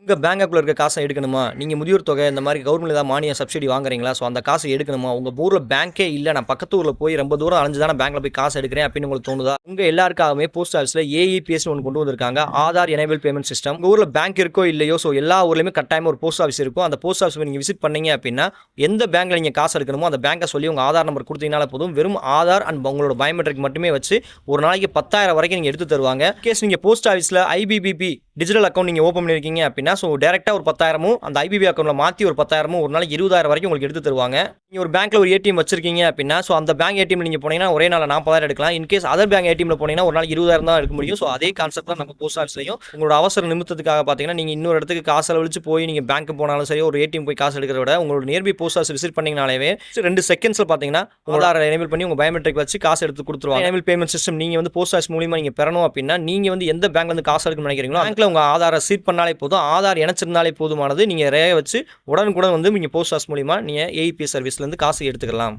உங்க பேங்க் அக்கவுண்ட்ல இருக்க காசை எடுக்கணுமா? நீங்க முதியோர் தொகை இந்த மாரி கவர்மெண்ட்ல ஏதாவது மானியம், சப்சிடி வாங்குறீங்களா? ஸோ அந்த காசு எடுக்கணுமா? உங்க ஊர்ல பேங்க்கே இல்ல. நான் பக்கத்து ஊர்ல போய் ரொம்ப தூரம் அலைஞ்சு தான் நான் பேங்க்ல போய் காசு எடுக்கிறேன் அப்படின்னு உங்களுக்கு தோணுதா? உங்க எல்லாருக்காகவுமே போஸ்ட் ஆஃபீஸ்ல ஏஇபிஎஸ்ன்னு ஒண்ணு கொண்டு வந்திருக்காங்க. Aadhaar enable payment system. உங்க ஊர்ல பேங்க் இருக்கோ இல்லையோ, ஸோ எல்லா ஊர்லயுமே கட்டாயமா ஒரு போஸ்ட் ஆஃபீஸ் இருக்கும். அந்த போஸ்ட் ஆஃபீஸ் நீங்க விசிட் பண்ணீங்க அப்படின்னா, எந்த பேங்க்ல நீங்க காசு எடுக்கணுமோ அந்த பேங்க சொல்லி உங்க ஆதார் நம்பர் குடுத்தீங்கனாலே போதும். வெறும் ஆதார் அண்ட் உங்களோட பயோமெட்ரிக் மட்டுமே வச்சு ஒரு நாளைக்கு 10,000 வரைக்கும் நீங்க எடுத்து தருவாங்க. கேஸ் நீங்க போஸ்ட் ஆஃபீஸ்ல ஐபிபிபி டிஜிட்டல் அக்கவுண்ட் நீங்க ஓபன் பண்ணிருக்கீங்க அப்படின்னா, ஸோ டைரக்டா ஒரு 10,000 அந்த ஐபிபி அக்கவுண்ட்ல மாத்தி ஒரு 10,000 ஒரு நாளைக்கு 20,000 வரைக்கும் உங்களுக்கு எடுத்து தருவாங்க. நீங்க ஒரு பேங்க்ல ஒரு ஏடிஎம் வச்சிருக்கீங்க அப்படின்னா, ஸோ அந்த பேங்க் ஏடிஎம்ல நீங்க போனீங்கன்னா ஒரே நாள்ல 40,000 எடுக்கலாம். இன்கேஸ் அதர் பேங்க் ஏடிஎம்ல போனீங்கன்னா ஒரு நாளைக்கு 20,000 தான் எடுக்க முடியும். ஸோ அதே கான்செப்ட் தான் நம்ம போஸ்ட் ஆஃபீஸ்லயும். உங்களோட அவசர நிமித்தத்துக்காக பாத்தீங்கன்னா, நீங்க இன்னொரு இடத்துக்கு காசு செலவழிச்சு போய் நீங்க பேங்க் போனாலும் சரி, ஒரு ஏடிஎம் போய் காசு எடுக்கிறத விட உங்களோட நியர்பை போஸ்ட் ஆஃபீஸ் விசிட் பண்ணீங்கனாலே 2 செகண்ட்ஸ்ல பாத்தீங்கன்னா உங்க ஆதாரை எனேபிள் பண்ணி உங்க பயோமெட்ரிக் வச்சு காசு எடுத்து கொடுத்துருவாங்க. எனேபிள் பேமெண்ட் சிஸ்டம் நீங்க வந்து போஸ்ட் ஆஃபீஸ் மூலமா நீங்க பெறணும் அப்படின்னா, நீங்க வந்து எந்த பேங்க்ல இருந்து காசு எடுக்கணும்னு நினைக்கிறீங்களோ பேங்க்ல உங்க ஆதாரை சீட் பண்ணாலே போதும். ஆதார் இணைச்சிருந்தாலே போதுமானது. நீங்க ரேக வச்சு உடனுக்குடன் வந்து நீங்க போஸ்ட் ஆஃபீஸ் மூலமா நீங்க ஏஇபிஎஸ் சர்வீஸ்ல இருந்து காசு எடுத்துக்கலாம்.